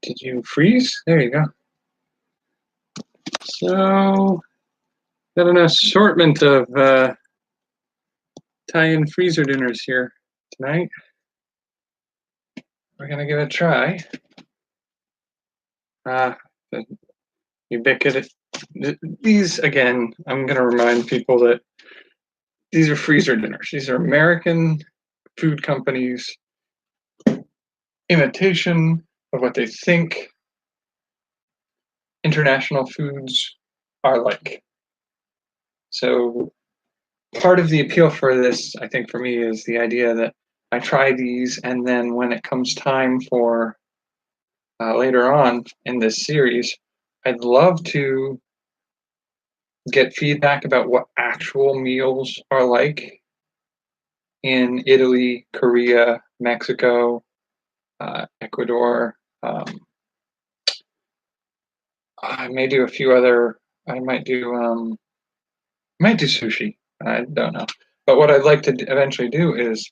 Did you freeze? There you go. So, got an assortment of Italian freezer dinners here tonight. We're gonna give it a try. The ubiquitous. These, again, I'm gonna remind people that these are freezer dinners. These are American food companies' imitation of what they think international foods are like. So part of the appeal for this, I think, for me, is the idea that I try these, and then when it comes time for later on in this series, I'd love to get feedback about what actual meals are like in Italy, Korea, Mexico, Ecuador. I may do a few other. I might do sushi. I don't know. But what I'd like to eventually do is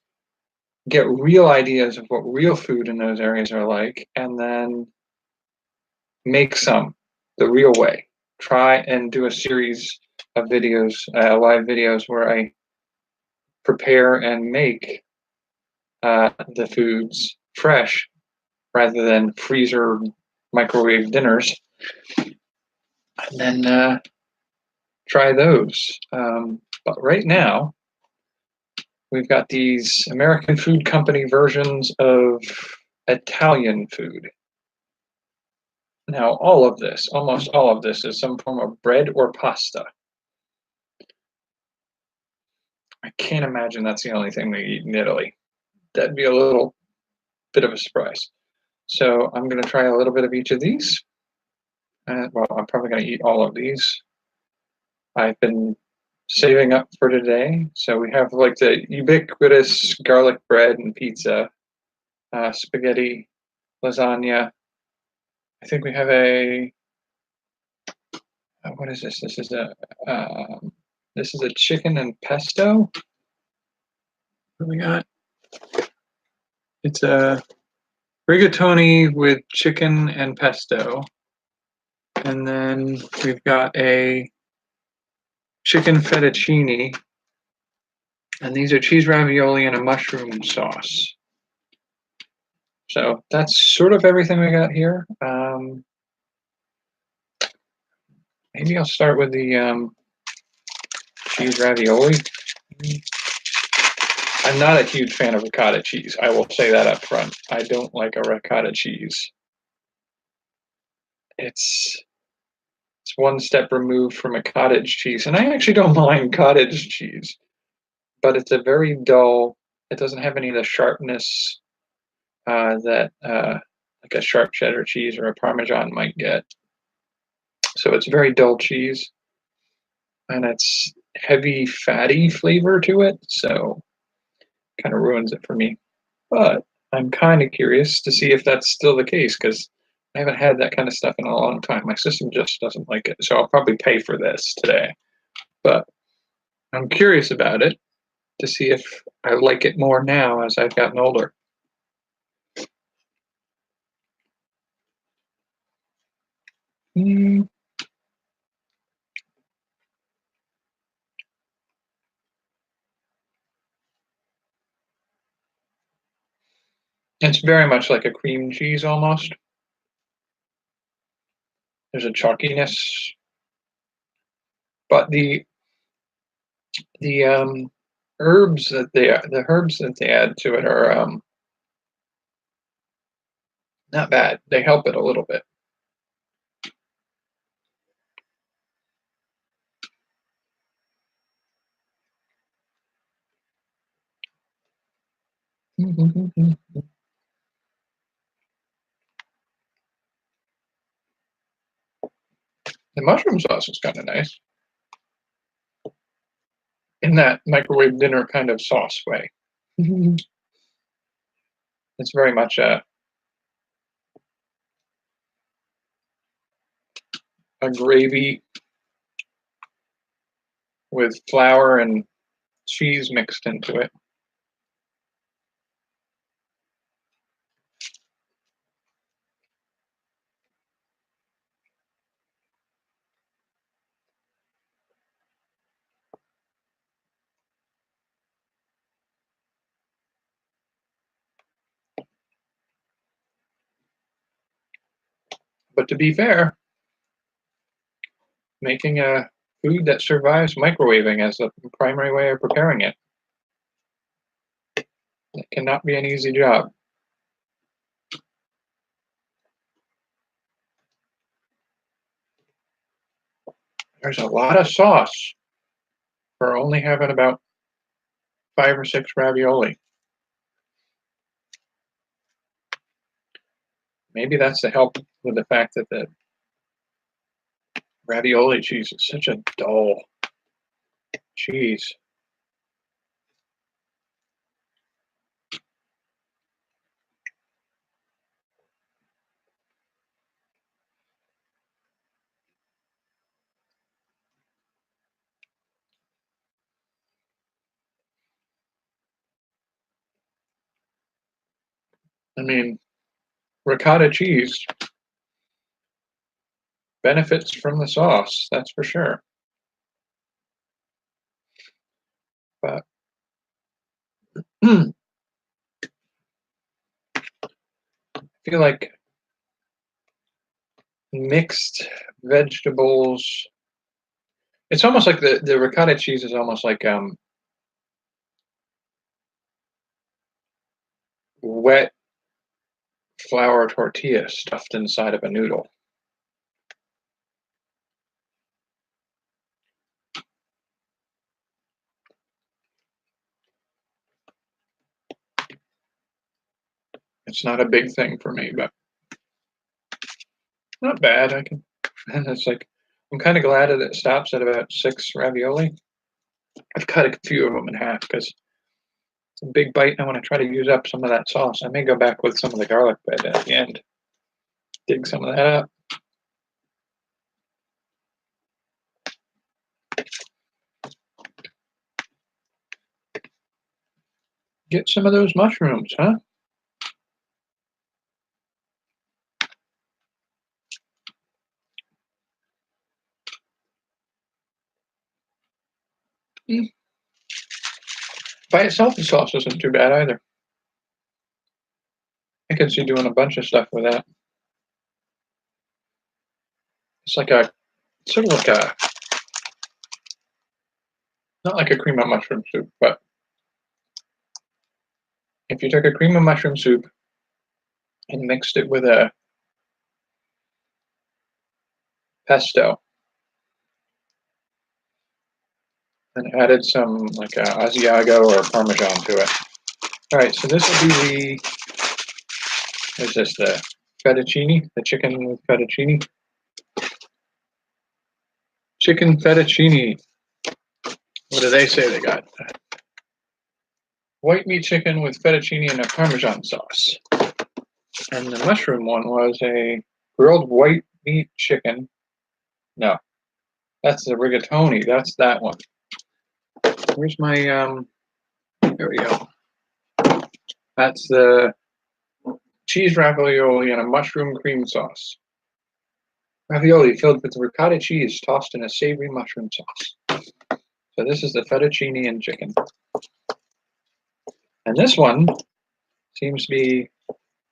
get real ideas of what real food in those areas are like, and then make some the real way. Try and do a series of videos, live videos, where I prepare and make the foods fresh rather than freezer microwave dinners, and then try those. But right now, we've got these American Food Company versions of Italian food. Now, all of this, almost all of this, is some form of bread or pasta. I can't imagine that's the only thing they eat in Italy. That'd be a little bit of a surprise. So I'm going to try a little bit of each of these. Well, I'm probably going to eat all of these. I've been saving up for today. So we have like the ubiquitous garlic bread and pizza, spaghetti, lasagna. I think we have a, what is this? This is a chicken and pesto. What do we got? It's a rigatoni with chicken and pesto. And then we've got a chicken fettuccine. And these are cheese ravioli and a mushroom sauce. So that's sort of everything we got here. Maybe I'll start with the cheese ravioli. I'm not a huge fan of ricotta cheese. I will say that up front. I don't like a ricotta cheese. It's one step removed from a cottage cheese, and I actually don't mind cottage cheese, but it's a very dull. It doesn't have any of the sharpness that like a sharp cheddar cheese or a Parmesan might get. So it's very dull cheese, and it's heavy, fatty flavor to it, so kind of ruins it for me. But I'm kind of curious to see if that's still the case, because I haven't had that kind of stuff in a long time. My system just doesn't like it, so I'll probably pay for this today. But I'm curious about it to see if I like it more now as I've gotten older. Mm. It's very much like a cream cheese almost. There's a chalkiness, but the herbs that they add to it are not bad. They help it a little bit. The mushroom sauce is kind of nice in that microwave dinner kind of sauce way. It's very much a gravy with flour and cheese mixed into it. But to be fair, making a food that survives microwaving as the primary way of preparing it cannot be an easy job. There's a lot of sauce for only having about 5 or 6 ravioli. Maybe that's to help with the fact that the ravioli cheese is such a dull cheese. I mean, ricotta cheese benefits from the sauce, that's for sure. But I feel like mixed vegetables. It's almost like the ricotta cheese is almost like wet flour tortilla stuffed inside of a noodle. It's not a big thing for me, but not bad. I can, and it's like I'm kind of glad that it stops at about 6 ravioli. I've cut a few of them in half because it's a big bite, and I want to try to use up some of that sauce. I may go back with some of the garlic bread at the end. Dig some of that up. Get some of those mushrooms, huh? Mm. By itself, the sauce isn't too bad either. I can see doing a bunch of stuff with that. It's like a sort of like a not like a cream of mushroom soup, but if you took a cream of mushroom soup and mixed it with a pesto and added some like a Asiago or Parmesan to it. All right, so this will be what is this, the fettuccine, the chicken with fettuccine? Chicken fettuccine. What do they say they got? White meat chicken with fettuccine and a Parmesan sauce. And the mushroom one was a grilled white meat chicken. No, that's the rigatoni. That's that one. Where's my there we go. That's the cheese ravioli and a mushroom cream sauce. Ravioli filled with ricotta cheese tossed in a savory mushroom sauce. So this is the fettuccine and chicken. And this one seems to be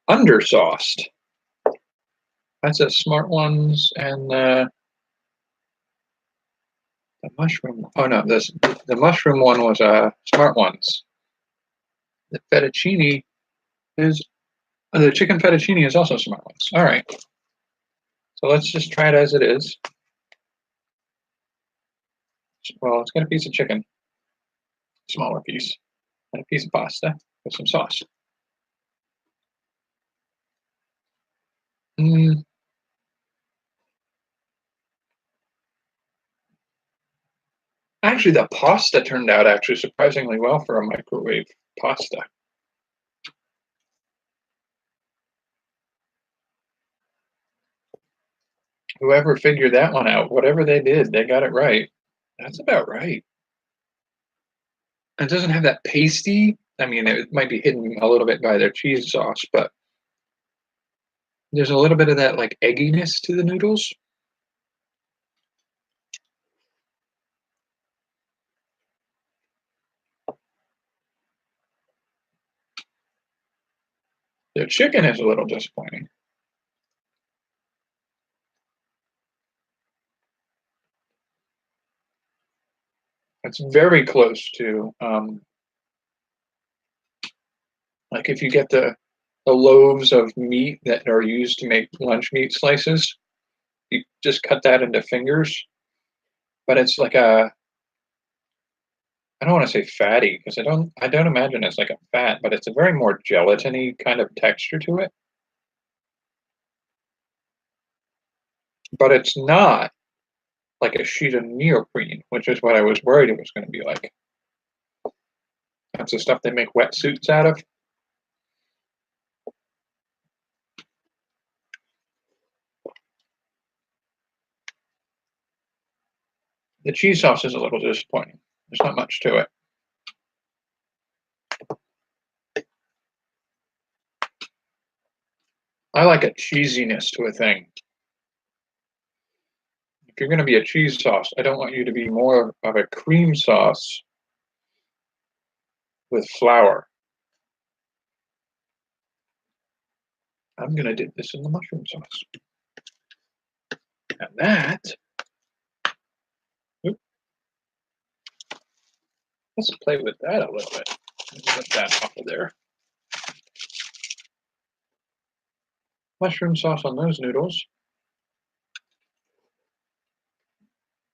undersauced. That's a Smart Ones and the mushroom. Oh no, the mushroom one was Smart Ones. The fettuccine is the chicken fettuccine is also Smart Ones. All right. So let's just try it as it is. Well, it's got a piece of chicken, smaller piece, and a piece of pasta with some sauce. Actually, the pasta turned out actually surprisingly well for a microwave pasta. Whoever figured that one out, whatever they did, they got it right. That's about right. It doesn't have that pasty. I mean, it might be hidden a little bit by their cheese sauce, but there's a little bit of that like egginess to the noodles. The chicken is a little disappointing. It's very close to like if you get the loaves of meat that are used to make lunch meat slices, you just cut that into fingers, but it's like a, I don't want to say fatty because I don't imagine it's like a fat, but it's a very more gelatiny kind of texture to it. But it's not like a sheet of neoprene, which is what I was worried it was going to be like. That's the stuff they make wetsuits out of. The cheese sauce is a little disappointing. There's not much to it. I like a cheesiness to a thing. If you're going to be a cheese sauce, I don't want you to be more of a cream sauce with flour. I'm going to dip this in the mushroom sauce. And that, let's play with that a little bit. Get that off of there. Mushroom sauce on those noodles.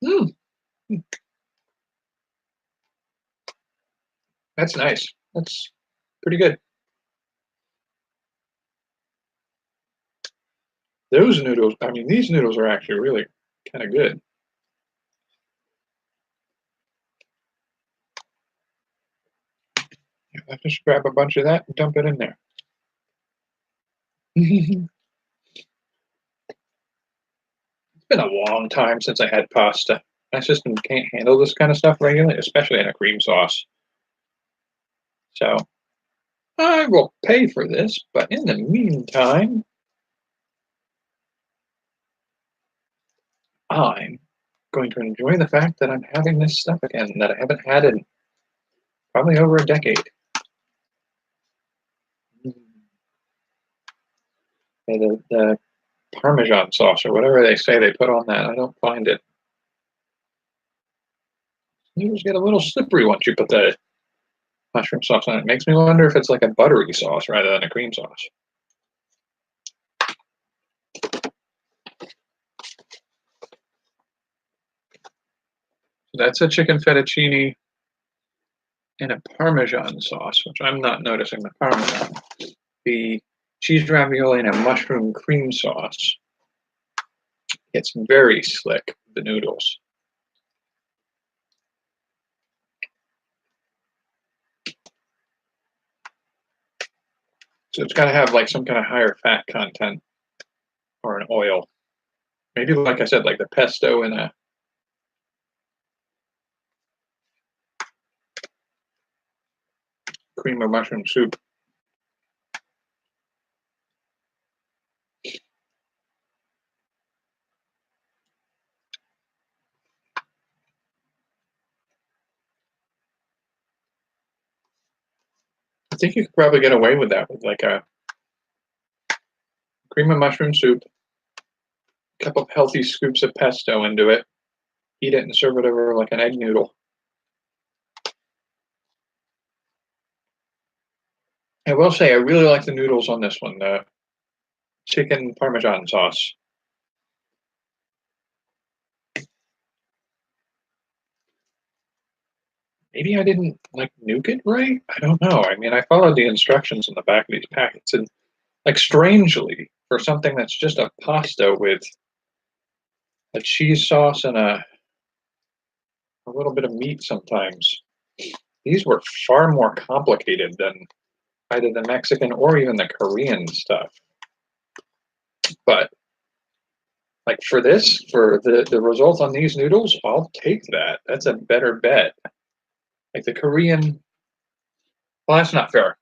Mmm. That's nice. That's pretty good. Those noodles, I mean, these noodles are actually really kind of good. I just grab a bunch of that and dump it in there. It's been a long time since I had pasta. My system can't handle this kind of stuff regularly, especially in a cream sauce. So I will pay for this, but in the meantime, I'm going to enjoy the fact that I'm having this stuff again that I haven't had in probably over a decade. The Parmesan sauce or whatever they say they put on that, I don't find it. Noodles get a little slippery once you put the mushroom sauce on it. It makes me wonder if it's like a buttery sauce rather than a cream sauce. So that's a chicken fettuccine in a Parmesan sauce, which I'm not noticing the Parmesan. The cheese ravioli in a mushroom cream sauce. It's very slick, the noodles. So it's got to have like some kind of higher fat content or an oil. Maybe, like I said, like the pesto in a cream of mushroom soup. I think you could probably get away with that with like a cream of mushroom soup, a couple of healthy scoops of pesto into it, eat it and serve it over like an egg noodle. I will say I really like the noodles on this one, the chicken Parmesan sauce. Maybe I didn't like nuke it right. I don't know. I mean, I followed the instructions in the back of these packets, and like strangely, for something that's just a pasta with a cheese sauce and a little bit of meat sometimes, these were far more complicated than either the Mexican or even the Korean stuff. But like for this, for the result on these noodles, I'll take that. That's a better bet. Like the Korean, well, that's not fair.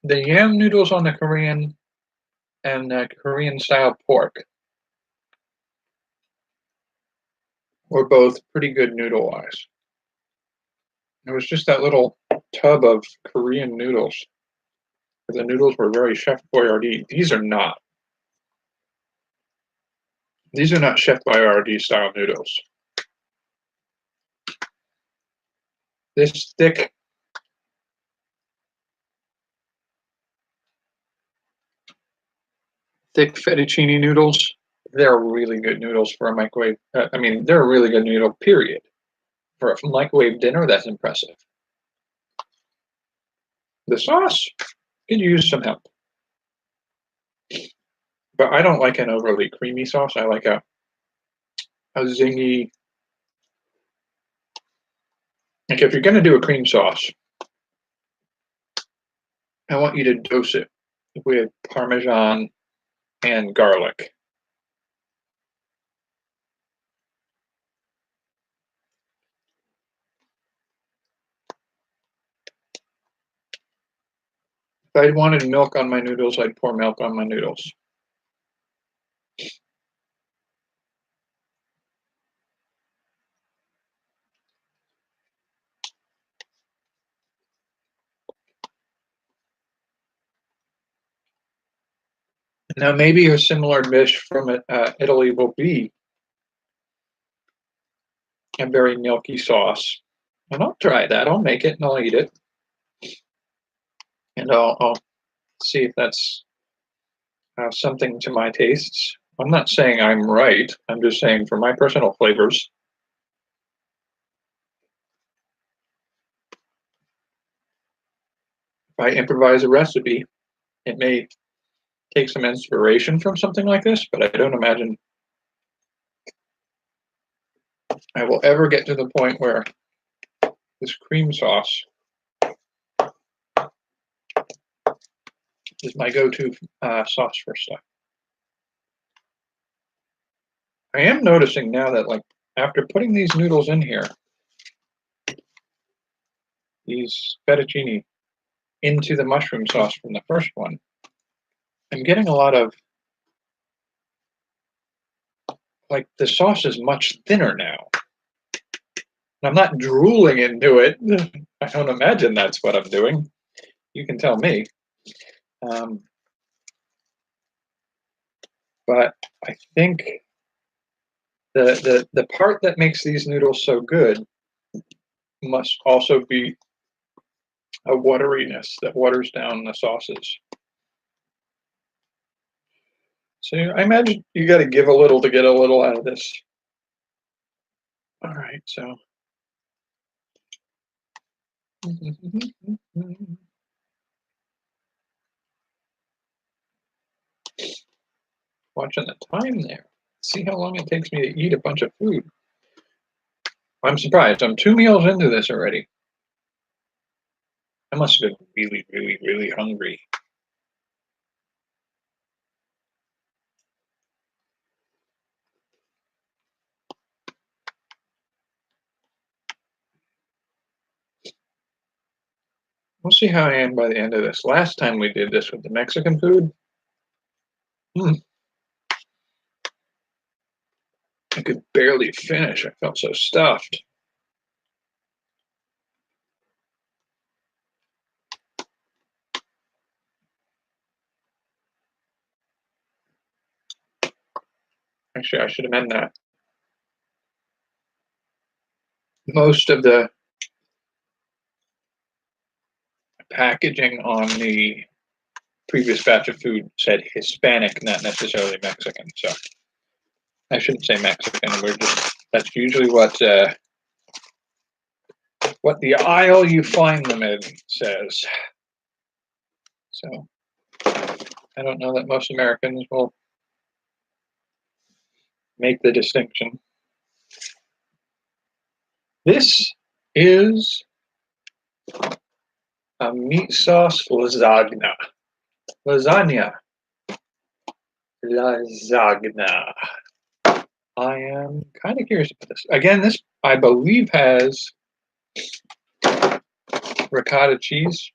The yam noodles on the Korean and the Korean style pork were both pretty good noodle wise. It was just that little tub of Korean noodles. The noodles were very Chef Boyardee. These are not. These are not Chef Boyardee style noodles. This thick fettuccine noodles, they're really good noodles for a microwave. I mean, they're a really good noodle, period. For a microwave dinner, that's impressive. The sauce could use some help. But I don't like an overly creamy sauce. I like a zingy. Like if you're going to do a cream sauce, I want you to dose it with Parmesan and garlic. If I wanted milk on my noodles, I'd pour milk on my noodles. Now, maybe a similar dish from Italy will be a very milky sauce. And I'll try that. I'll make it and I'll eat it. And I'll see if that's something to my tastes. I'm not saying I'm right. I'm just saying for my personal flavors. If I improvise a recipe, it may take some inspiration from something like this, but I don't imagine I will ever get to the point where this cream sauce is my go-to sauce for stuff. I am noticing now that, like, after putting these noodles in here, these fettuccine into the mushroom sauce from the first one, I'm getting a lot of, like, the sauce is much thinner now. I'm not drooling into it. I don't imagine that's what I'm doing. You can tell me. But I think the part that makes these noodles so good must also be a wateriness that waters down the sauces. So I imagine you got to give a little to get a little out of this. All right, so. Watching the time there. See how long it takes me to eat a bunch of food. I'm surprised. I'm 2 meals into this already. I must have been really, really, really hungry. We'll see how I am by the end of this. Last time we did this with the Mexican food, I could barely finish. I felt so stuffed. Actually, I should have meant that. Most of the packaging on the previous batch of food said Hispanic, not necessarily Mexican. So I shouldn't say Mexican. That's usually what the aisle you find them in says. So I don't know that most Americans will make the distinction. This is a meat sauce lasagna. Lasagna. I am kind of curious about this. Again, this, I believe, has ricotta cheese,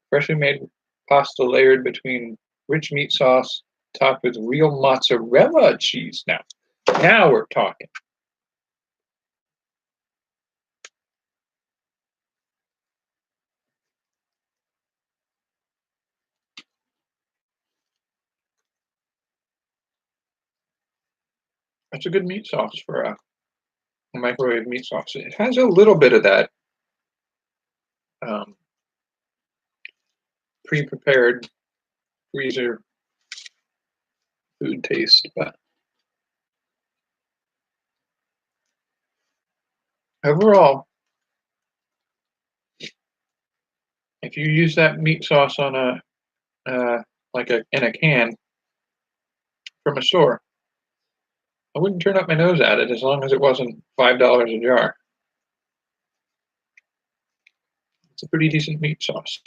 freshly made pasta layered between rich meat sauce, topped with real mozzarella cheese. Now we're talking. That's a good meat sauce for a microwave meat sauce. It has a little bit of that um, pre-prepared freezer food taste. But overall, if you use that meat sauce on a like in a can from a store, I wouldn't turn up my nose at it as long as it wasn't $5 a jar. It's a pretty decent meat sauce.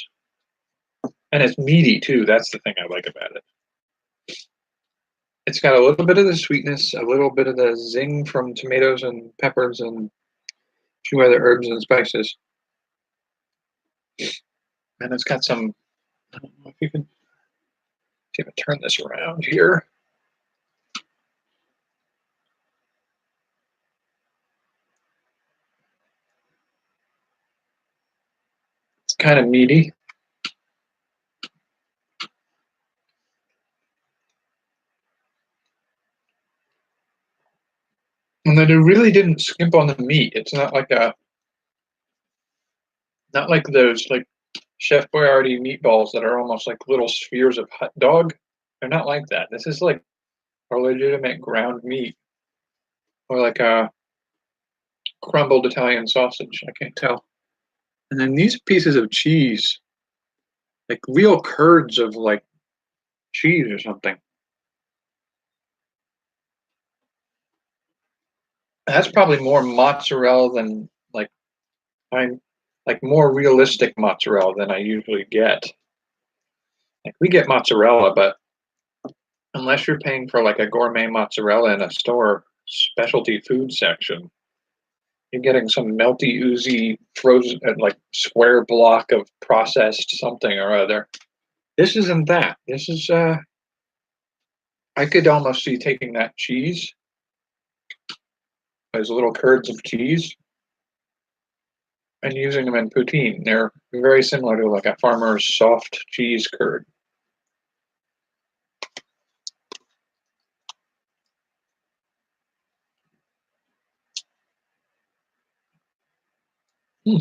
And it's meaty too. That's the thing I like about it. It's got a little bit of the sweetness, a little bit of the zing from tomatoes and peppers and a few other herbs and spices. And it's got some, I don't know if you can see if I turn this around here. It's kind of meaty. And then it really didn't skimp on the meat. It's not like not like those like Chef Boyardee meatballs that are almost like little spheres of hot dog. They're not like that. This is like a legitimate ground meat, or like a crumbled Italian sausage. I can't tell. And then these pieces of cheese, like real curds of like cheese or something. That's probably more mozzarella than like I'm like more realistic mozzarella than I usually get. Like we get mozzarella, but unless you're paying for like a gourmet mozzarella in a store specialty food section, you're getting some melty, oozy, frozen, like square block of processed something or other. This isn't that. This is, I could almost see taking that cheese, those little curds of cheese, and using them in poutine. They're very similar to like a farmer's soft cheese curd. Hmm.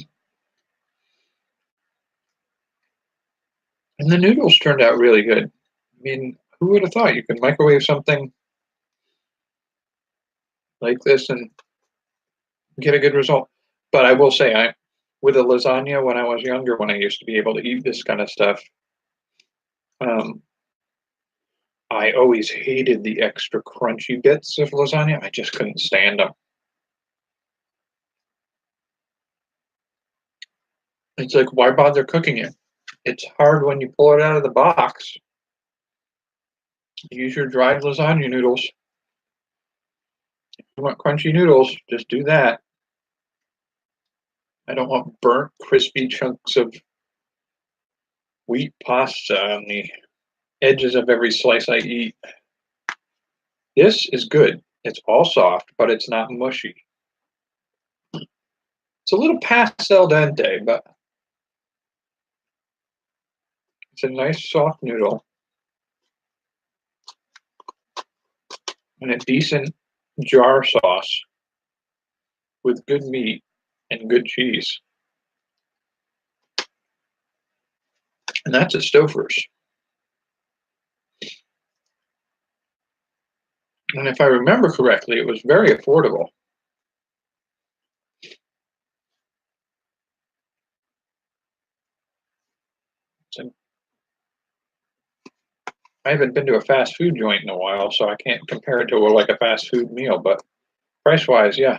And the noodles turned out really good. I mean, who would have thought you could microwave something like this and get a good result? But I will say, I with a lasagna when I was younger, when I used to be able to eat this kind of stuff, um, I always hated the extra crunchy bits of lasagna. I just couldn't stand them. It's like, why bother cooking it? It's hard when you pull it out of the box. Use your dried lasagna noodles. If you want crunchy noodles, just do that. I don't want burnt, crispy chunks of wheat pasta on the edges of every slice I eat. This is good. It's all soft, but it's not mushy. It's a little past al dente, but it's a nice soft noodle and a decent jar sauce with good meat and good cheese. And that's at Stouffer's. And if I remember correctly, it was very affordable. So I haven't been to a fast food joint in a while, so I can't compare it to like a fast food meal, but price wise, yeah.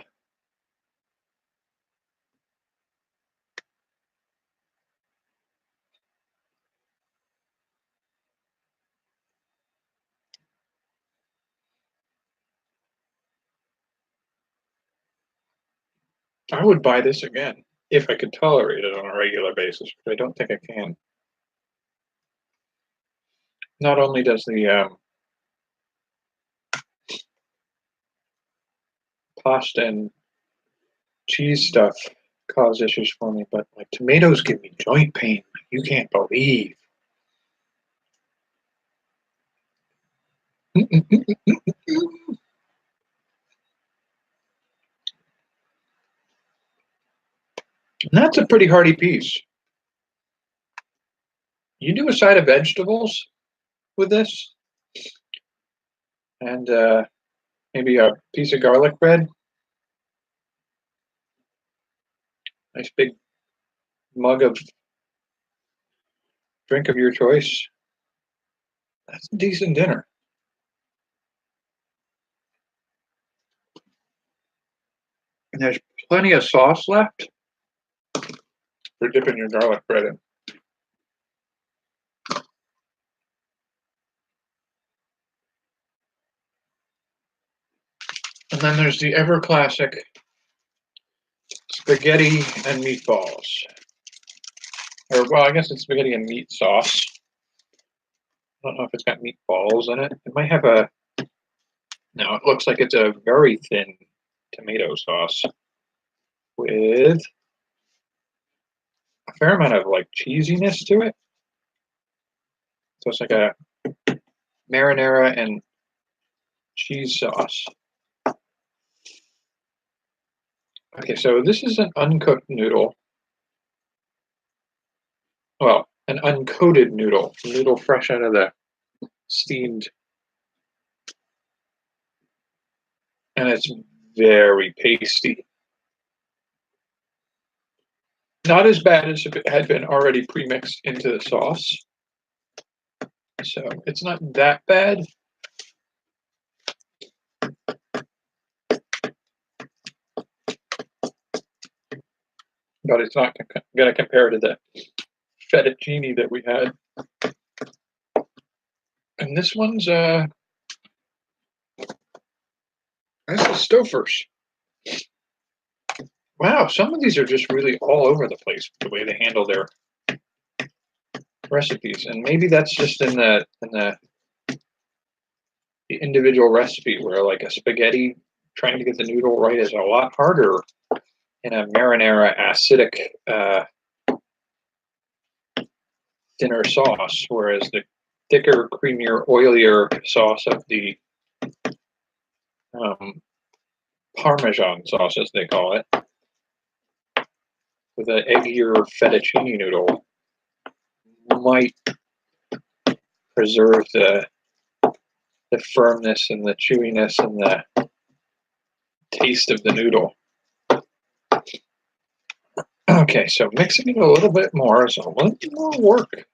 I would buy this again if I could tolerate it on a regular basis, but I don't think I can. Not only does the pasta and cheese stuff cause issues for me, but like tomatoes give me joint pain. You can't believe. And that's a pretty hearty piece. You do a side of vegetables with this, and maybe a piece of garlic bread. Nice big mug of drink of your choice. That's a decent dinner. And there's plenty of sauce left for dipping your garlic bread in. And then there's the ever classic spaghetti and meatballs. Or, well, I guess it's spaghetti and meat sauce. I don't know if it's got meatballs in it. It might have a... No, it looks like it's a very thin tomato sauce with a fair amount of like cheesiness to it. So it's like a marinara and cheese sauce. Okay, so this is an uncooked noodle. Well, an uncoated noodle. Noodle fresh out of the steamed. And it's very pasty. Not as bad as if it had been already pre-mixed into the sauce. So it's not that bad. But it's not going to compare to the fettuccine that we had. And this one's this is Stouffer's. Wow, some of these are just really all over the place, the way they handle their recipes. And maybe that's just in the individual recipe, where like a spaghetti, trying to get the noodle right is a lot harder in a marinara acidic thinner sauce, whereas the thicker, creamier, oilier sauce of the Parmesan sauce, as they call it, with an eggier fettuccine noodle, might preserve the firmness and the chewiness and the taste of the noodle. Okay, so mixing it a little bit more is a little more work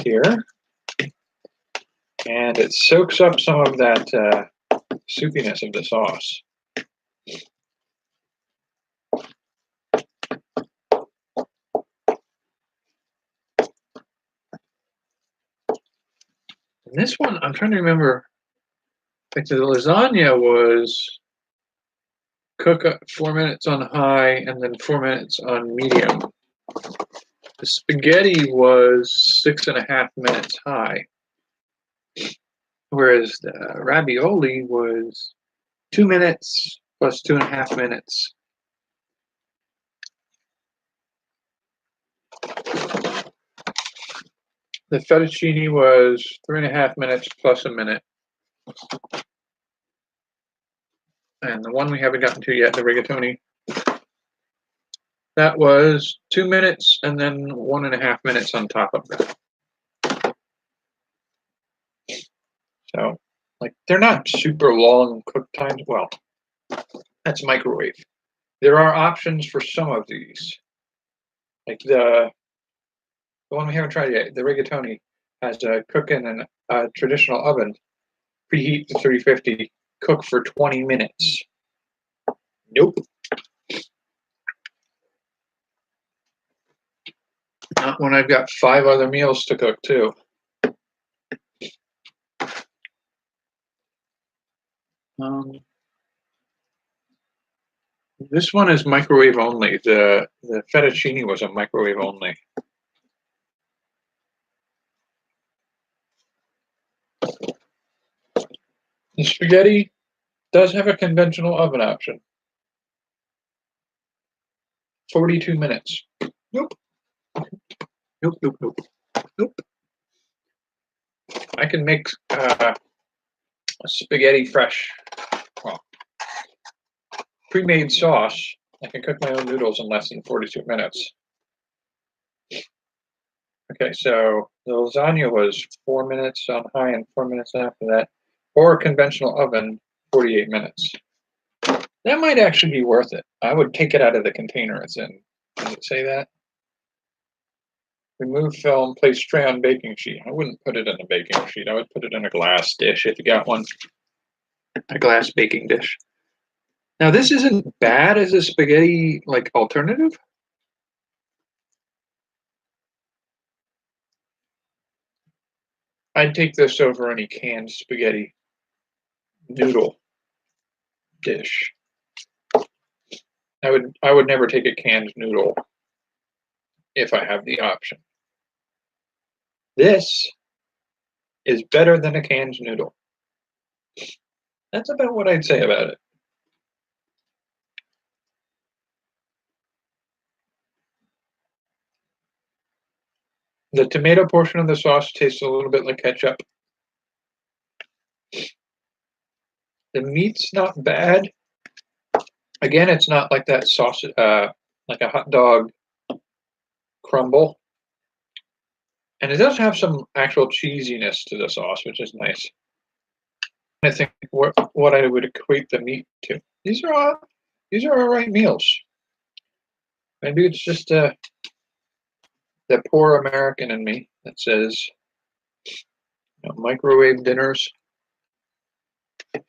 here. And it soaks up some of that soupiness of the sauce. And this one, I'm trying to remember, like the lasagna was cook 4 minutes on high and then 4 minutes on medium. The spaghetti was 6.5 minutes high, whereas the ravioli was 2 minutes plus 2.5 minutes. The fettuccine was 3.5 minutes plus a minute. And the one we haven't gotten to yet, the rigatoni, that was 2 minutes and then 1.5 minutes on top of that. So, like, they're not super long cook times. Well, that's microwave. There are options for some of these. Like the one we haven't tried yet, the rigatoni, has a cook in a traditional oven, preheat to 350, cook for 20 minutes. Nope. Not when I've got 5 other meals to cook too. This one is microwave only. The fettuccine was a microwave only. The spaghetti does have a conventional oven option. 42 minutes. Nope. Nope, nope, nope. Nope. I can make spaghetti fresh. Well, pre-made sauce. I can cook my own noodles in less than 42 minutes. Okay, so the lasagna was 4 minutes on high and 4 minutes after that, or conventional oven, 48 minutes. That might actually be worth it. I would take it out of the container it's in. Does it say that? Remove film, place tray on baking sheet. I wouldn't put it in a baking sheet. I would put it in a glass dish if you got one. A glass baking dish. Now this isn't bad as a spaghetti like alternative. I'd take this over any canned spaghetti noodle dish. I would never take a canned noodle if I have the option. This is better than a canned noodle. That's about what I'd say about it. The tomato portion of the sauce tastes a little bit like ketchup. The meat's not bad. Again, it's not like that sauce, like a hot dog crumble. And it does have some actual cheesiness to the sauce, which is nice. I think what I would equate the meat to. These are all right meals. Maybe it's just the poor American in me that says, microwave dinners. If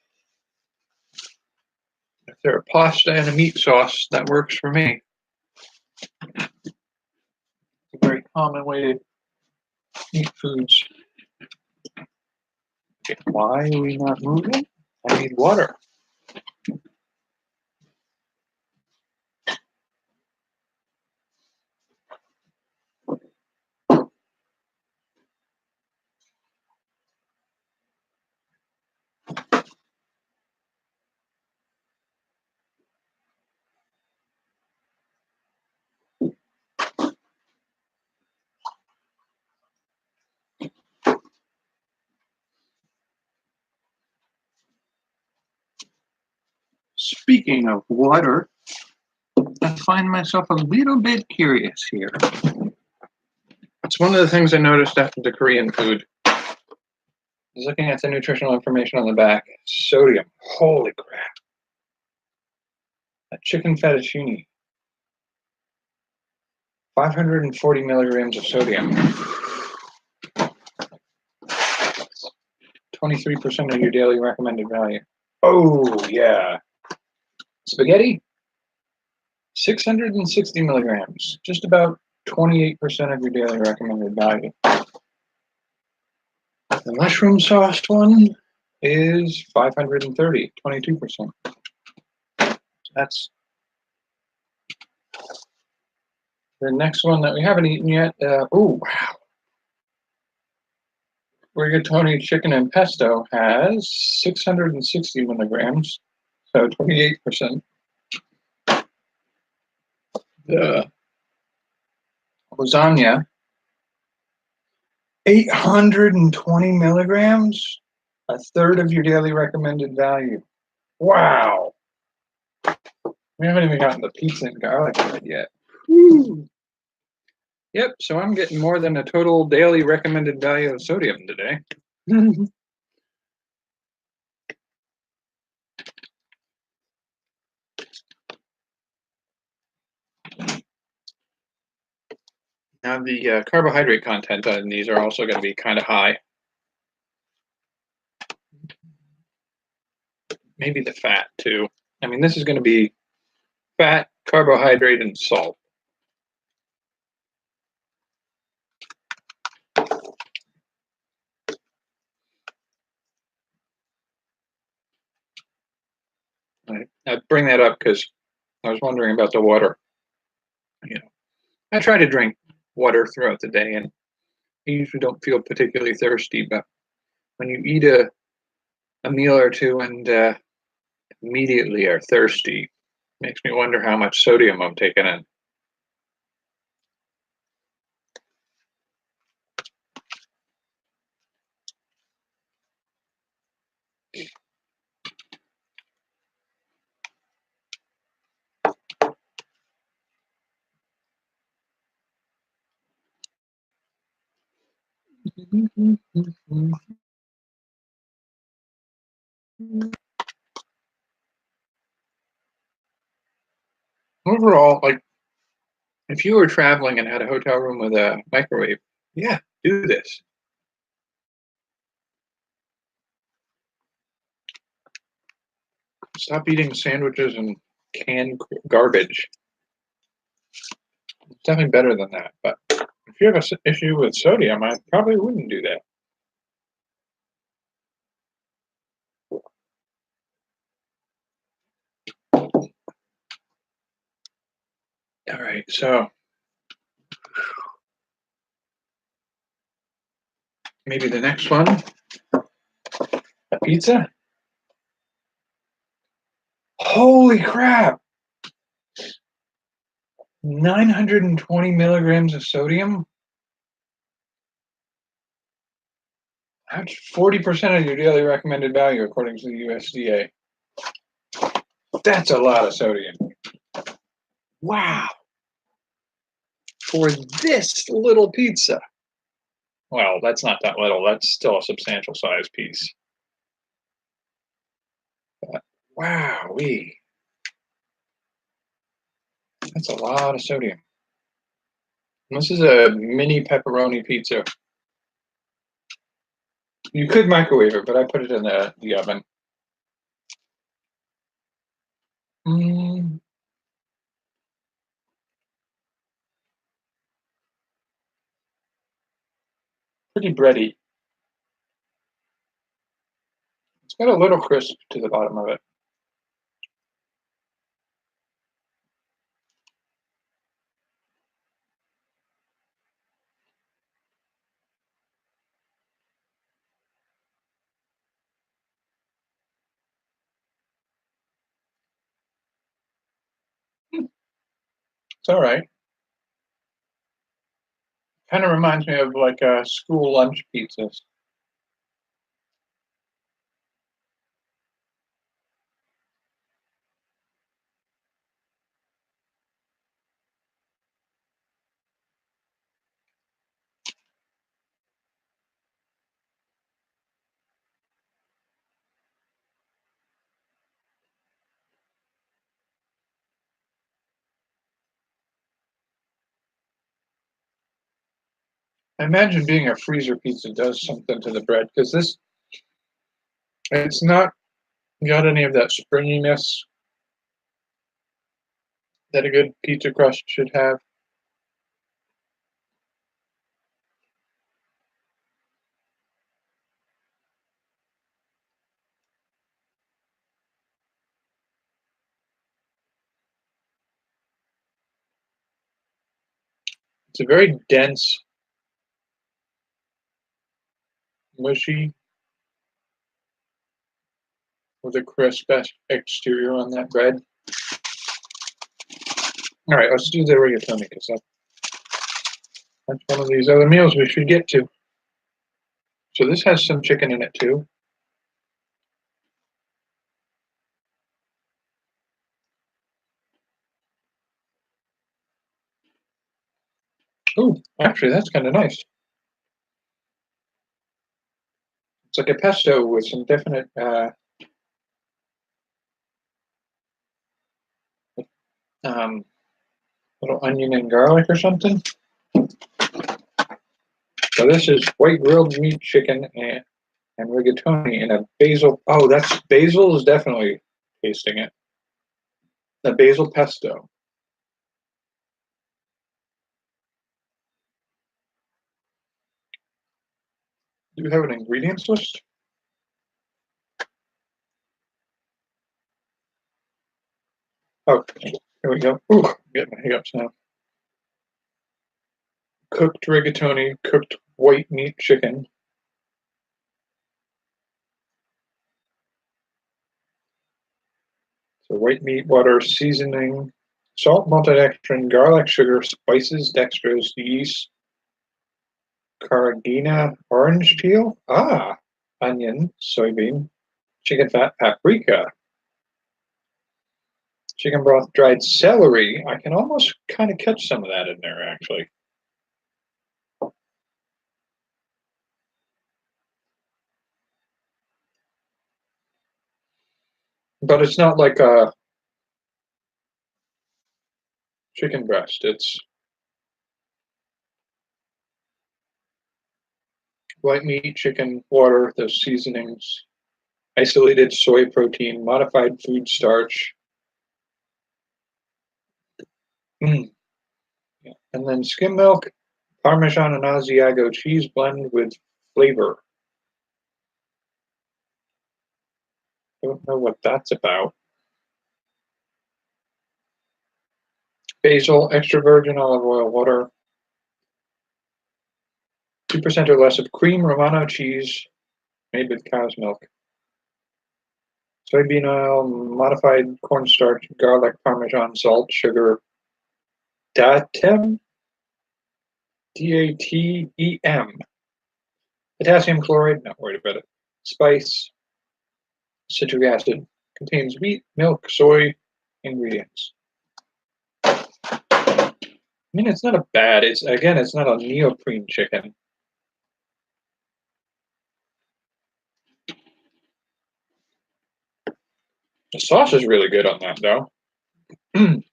they're a pasta and a meat sauce, that works for me. It's a very common way to eat foods. Okay, why are we not moving? I need water. Speaking of water, I find myself a little bit curious here. It's one of the things I noticed after the Korean food. I was looking at the nutritional information on the back. Sodium. Holy crap. A chicken fettuccine. 540 milligrams of sodium. 23% of your daily recommended value. Oh, yeah. Spaghetti? 660 milligrams. Just about 28% of your daily recommended value. The mushroom sauce one is 530, 22%. That's the next one that we haven't eaten yet. Oh, wow. Rigatoni chicken and pesto has 660 milligrams, so 28%. The lasagna, 820 milligrams, a third of your daily recommended value. Wow. We haven't even gotten the pizza and garlic bread yet. Woo. Yep, so I'm getting more than a total daily recommended value of sodium today. Now the carbohydrate content on these are also going to be kind of high. Maybe the fat too. I mean, this is going to be fat, carbohydrate, and salt. I bring that up because I was wondering about the water. I try to drink water throughout the day, and I usually don't feel particularly thirsty. But when you eat a meal or two and immediately are thirsty, it makes me wonder how much sodium I'm taking in. Overall, like if you were traveling and had a hotel room with a microwave, yeah, do this. Stop eating sandwiches and canned garbage. It's definitely better than that. But if you have an issue with sodium, I probably wouldn't do that. All right, so maybe the next one, a pizza. Holy crap! 920 milligrams of sodium? That's 40% of your daily recommended value, according to the USDA. That's a lot of sodium. Wow. For this little pizza. Well, that's not that little. That's still a substantial size piece. But wowee. That's a lot of sodium. And this is a mini pepperoni pizza. You could microwave it, but I put it in the oven. Pretty bready. It's got a little crisp to the bottom of it. It's all right. Kind of reminds me of like school lunch pizzas. I imagine being a freezer pizza does something to the bread because it's not got any of that springiness that a good pizza crust should have. It's a very dense, mushy, with a crisp exterior on that bread. All right, let's do the rigatoni because that's one of these other meals we should get to. So this has some chicken in it too. Oh, actually, that's kind of nice. It's like a pesto with some definite um, little onion and garlic or something. So this is white grilled meat chicken and rigatoni in a basil. Oh, that's basil is definitely tasting it. The basil pesto. Do you have an ingredients list? Oh, here we go. Ooh, I'm getting my hiccups now. Cooked rigatoni, cooked white meat chicken. So white meat, water, seasoning, salt, maltodextrin, garlic, sugar, spices, dextrose, yeast, carrageenan, orange peel, onion, soybean, chicken fat, paprika, chicken broth, dried celery. I can almost kind of catch some of that in there, actually. But it's not like a chicken breast. It's white meat, chicken, water, those seasonings, isolated soy protein, modified food starch. Mm. Yeah. And then skim milk, Parmesan and Asiago cheese blend with flavor. Don't know what that's about. Basil, extra virgin olive oil, water, 2% or less of cream, Romano cheese made with cow's milk, soybean oil, modified cornstarch, garlic, Parmesan, salt, sugar, datem, DATEM, potassium chloride, not worried about it, spice, citric acid, contains wheat, milk, soy ingredients. I mean, it's not a bad, it's not a neoprene chicken. The sauce is really good on that, though. And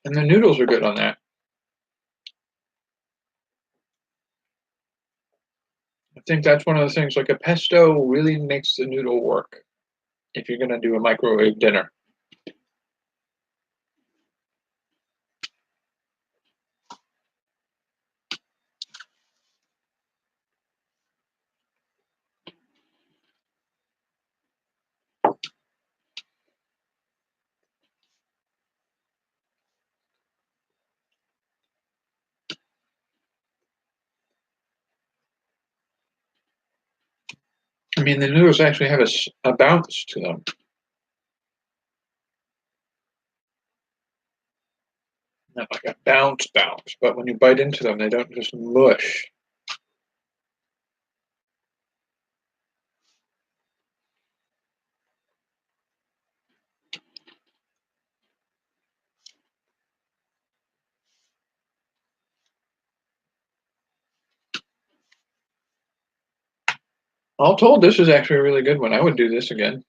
the noodles are good on that. I think that's one of the things, like a pesto really makes the noodle work if you're going to do a microwave dinner. I mean, the noodles actually have a bounce to them. Not like a bounce, but when you bite into them, they don't just mush. All told, this is actually a really good one. I would do this again.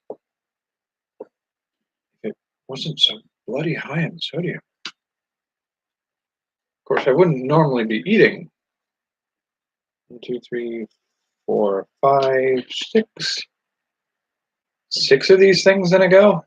If it wasn't so bloody high in sodium. Of course, I wouldn't normally be eating. 1, 2, 3, 4, 5, 6. 6 of these things in a go.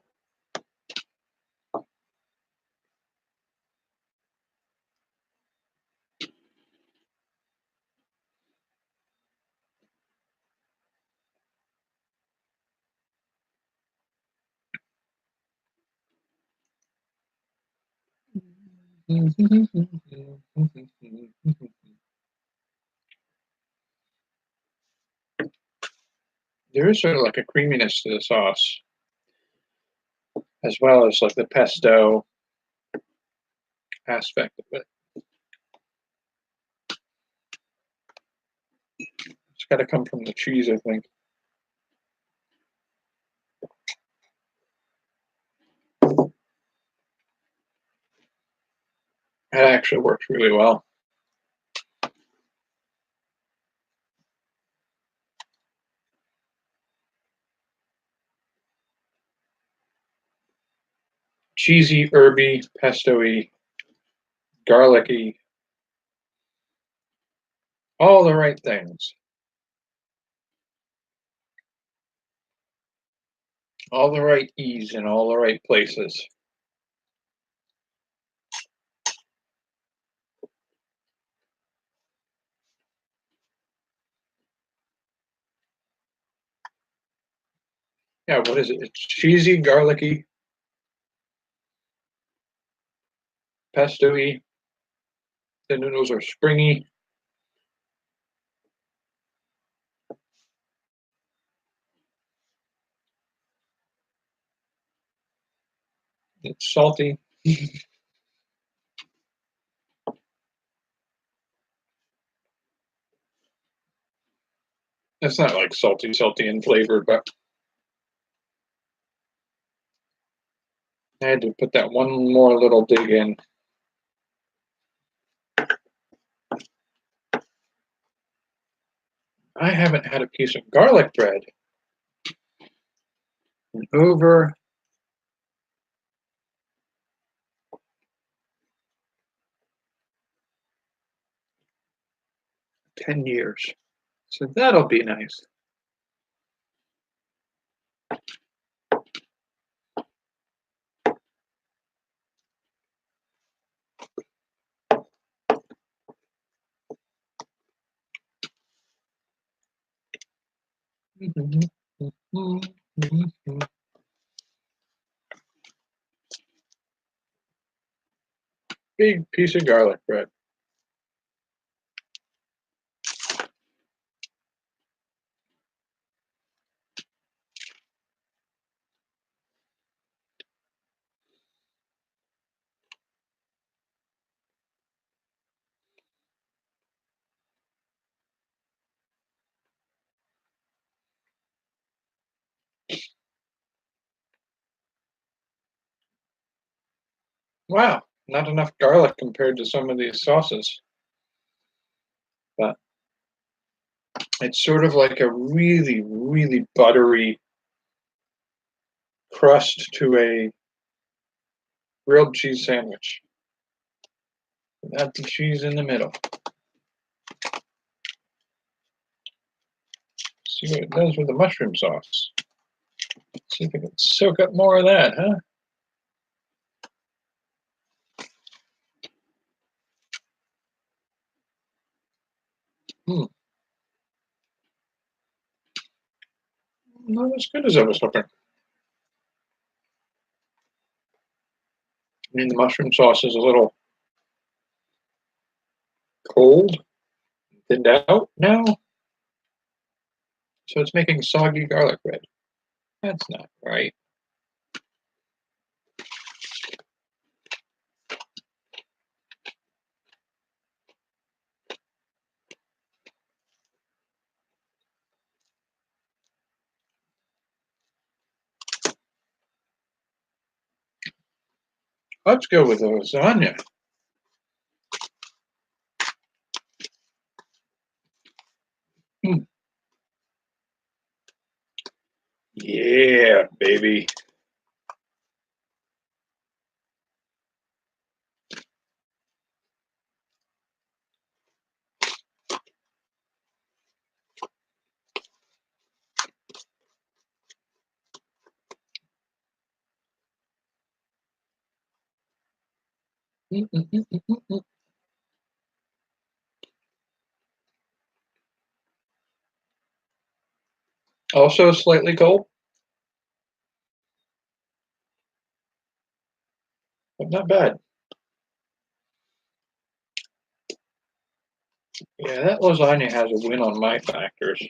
There is sort of like a creaminess to the sauce, as well as like the pesto aspect of it. It's got to come from the cheese, I think. That actually works really well. Cheesy, herby, pesto-y, garlicky, all the right things. All the right E's in all the right places. Yeah, what is it? It's cheesy, garlicky, pesto-y. The noodles are springy. It's salty. It's not like salty in flavor, but I had to put that one more little dig in. I haven't had a piece of garlic bread in over 10 years. So that'll be nice. Big piece of garlic bread. Wow, not enough garlic compared to some of these sauces. But it's sort of like a really, really buttery crust to a grilled cheese sandwich. Without the cheese in the middle. See what it does with the mushroom sauce. See if I can soak up more of that, huh? Not as good as I was hoping. I mean, the mushroom sauce is a little cold, thinned out now. So it's making soggy garlic bread. That's not right. Let's go with the lasagna. Yeah, baby. Also slightly cold, but not bad. Yeah, that lasagna has a win on my factors.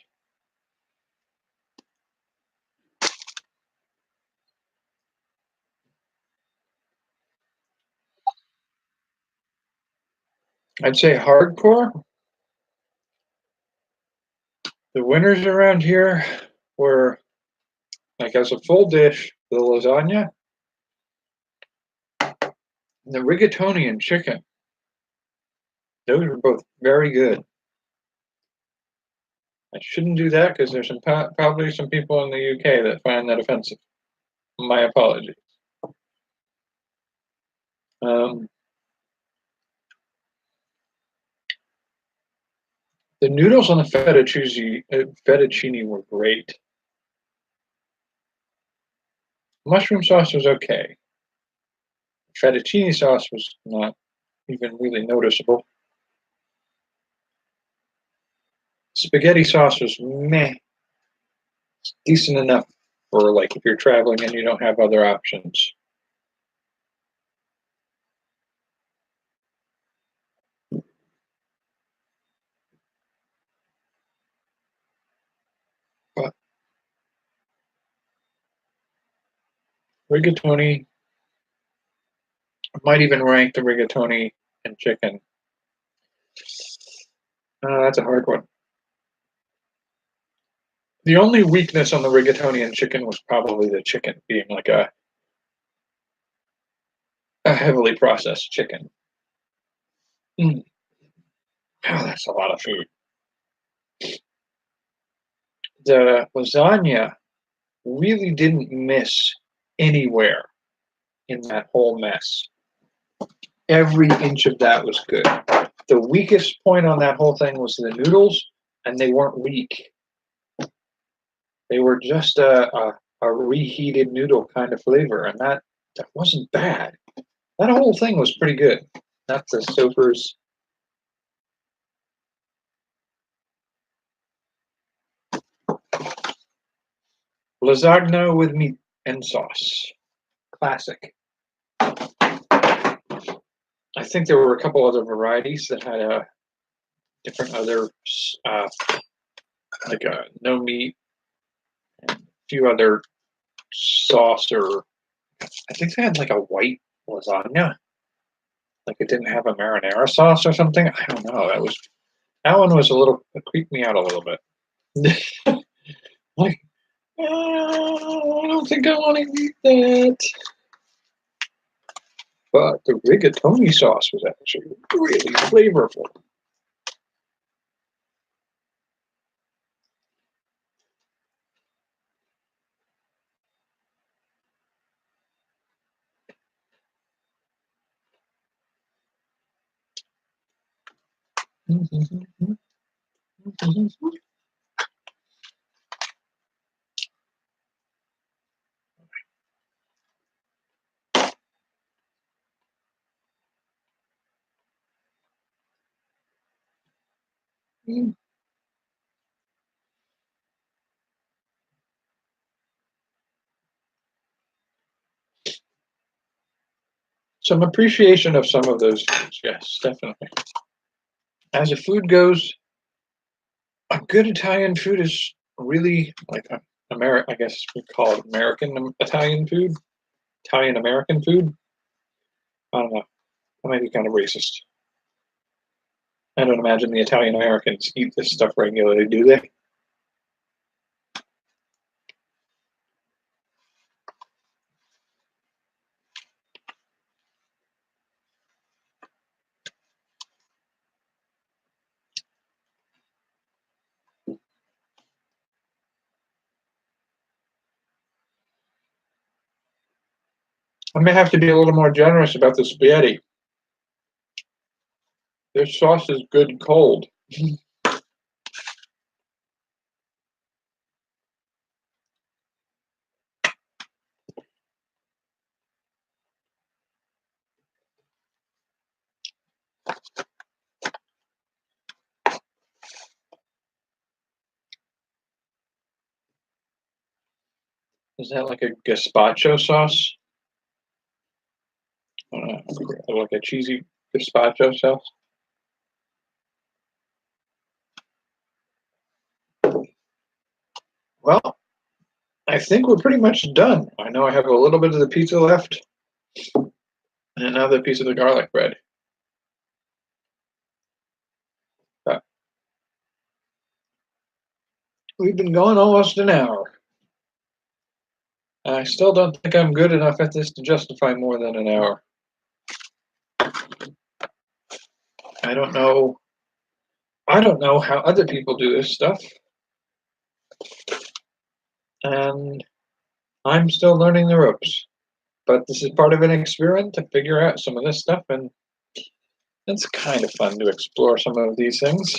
I'd say hardcore. The winners around here were, like, as a full dish, the lasagna and the rigatoni and chicken. Those were both very good. I shouldn't do that because there's probably some people in the UK that find that offensive. My apologies. Um, the noodles on the fettuccine were great. Mushroom sauce was okay. Fettuccine sauce was not even really noticeable. Spaghetti sauce was meh. It's decent enough for, like, if you're traveling and you don't have other options. But rigatoni, I might even rank the rigatoni and chicken. That's a hard one. The only weakness on the rigatoni and chicken was probably the chicken being like a heavily processed chicken. Mm. Oh, that's a lot of food. the lasagna really didn't miss anywhere in that whole mess. Every inch of that was good. The weakest point on that whole thing was the noodles, and they weren't weak. They were just a reheated noodle kind of flavor, and that wasn't bad. That whole thing was pretty good. That's the Stouffer's. Lasagna with meat and sauce. Classic. I think there were a couple other varieties that had different other, like no meat, and a few other sauce, or I think they had like a white lasagna. Like it didn't have a marinara sauce or something. I don't know. That one was it creeped me out a little bit. Like, oh, I don't think I want to eat that. But the rigatoni sauce was actually really flavorful. Some appreciation of some of those foods, yes, definitely. As a food goes, a good Italian food is really like I guess we call it American Italian food, Italian American food. I don't know. That might be kind of racist. I don't imagine the Italian Americans eat this stuff regularly, do they? I may have to be a little more generous about the spaghetti. Their sauce is good cold. Is that like a gazpacho sauce? Like a cheesy gazpacho sauce? Well, I think we're pretty much done. I know I have a little bit of the pizza left and another piece of the garlic bread. But we've been going almost an hour. I still don't think I'm good enough at this to justify more than an hour. I don't know. I don't know how other people do this stuff. And I'm still learning the ropes. But this is part of an experiment to figure out some of this stuff, and it's kind of fun to explore some of these things.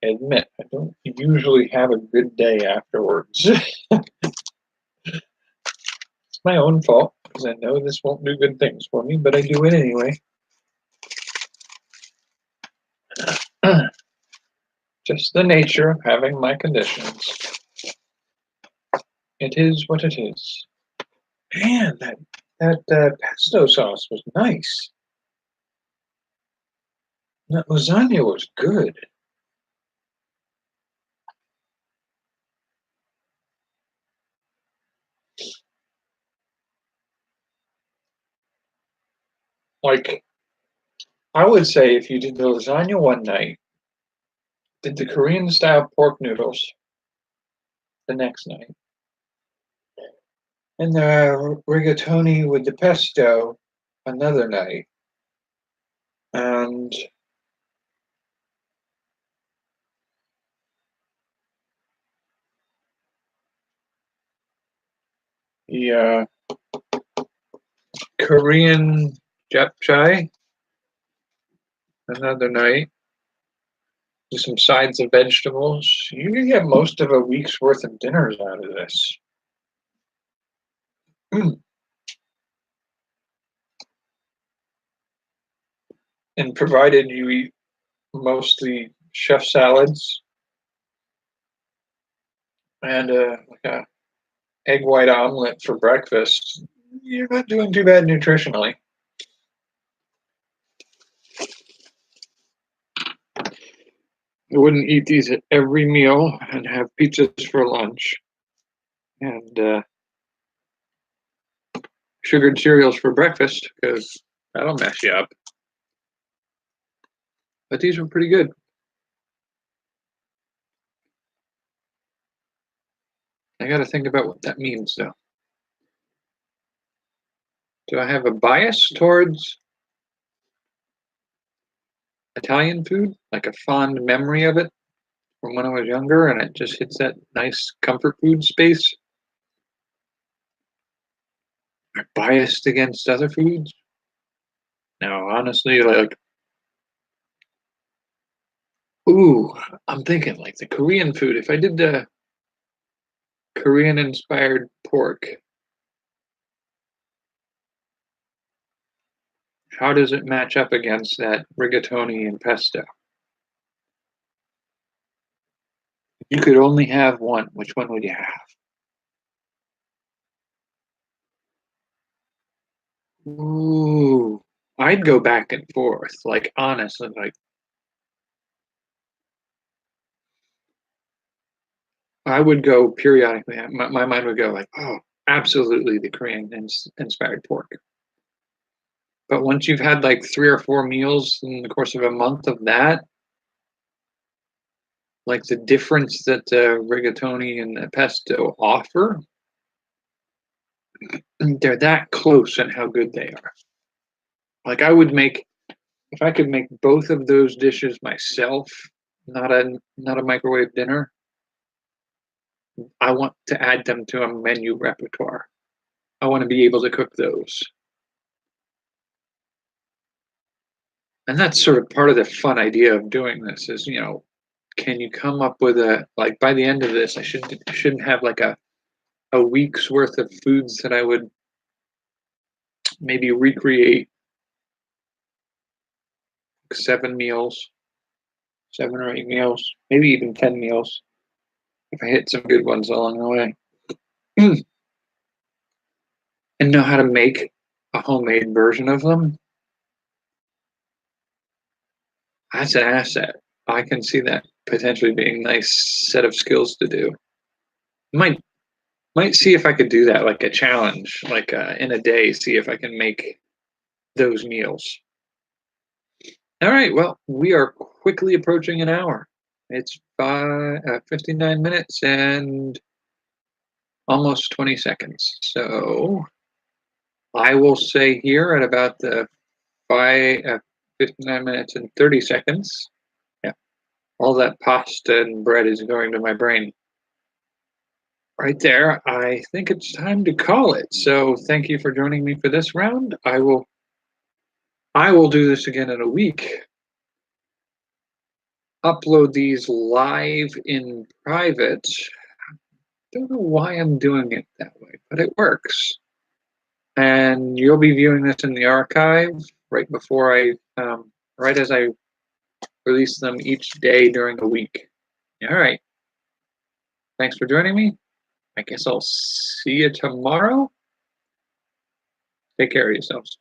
I admit, I don't usually have a good day afterwards. It's my own fault, because I know this won't do good things for me, but I do it anyway. Just the nature of having my conditions. It is what it is. Man, that pesto sauce was nice. That lasagna was good. Like, I would say if you did the lasagna one night, did the Korean style pork noodles the next night, and the rigatoni with the pesto another night, and the Korean japchae another night. Do some sides of vegetables. You can get most of a week's worth of dinners out of this. And provided you eat mostly chef salads and like a egg white omelet for breakfast, you're not doing too bad nutritionally. I wouldn't eat these at every meal and have pizzas for lunch and sugared cereals for breakfast because that'll mess you up. But these were pretty good. I got to think about what that means, though. Do I have a bias towards Italian food, like a fond memory of it from when I was younger, and it just hits that nice comfort food space? Am I biased against other foods? No, honestly, like, ooh, I'm thinking like the Korean food. If I did the Korean-inspired pork, how does it match up against that rigatoni and pesto? You could only have one. Which one would you have? Ooh, I'd go back and forth. Like honestly, like I would go periodically. My mind would go like, oh, absolutely the Korean inspired pork. But once you've had like 3 or 4 meals in the course of a month of that, like the difference that the rigatoni and the pesto offer, they're that close in how good they are. Like I would make, if I could make both of those dishes myself, not a microwave dinner, I want to add them to a menu repertoire. I want to be able to cook those. And that's sort of part of the fun idea of doing this is, can you come up with a, like by the end of this, I shouldn't have like a week's worth of foods that I would maybe recreate 7 meals, 7 or 8 meals, maybe even 10 meals if I hit some good ones along the way. And know how to make a homemade version of them. That's an asset. I can see that potentially being a nice set of skills to do. Might see if I could do that, like a challenge, like in a day, see if I can make those meals. All right, well, we are quickly approaching an hour. It's 59 minutes and almost 20 seconds. So I will say here at about the 59 minutes and 30 seconds. Yeah, all that pasta and bread is going to my brain. Right there, I think it's time to call it. So thank you for joining me for this round. I will do this again in a week. Upload these live in private. Don't know why I'm doing it that way, but it works. And you'll be viewing this in the archive right before right as I release them each day during a week. All right. Thanks for joining me. I guess I'll see you tomorrow. Take care of yourselves.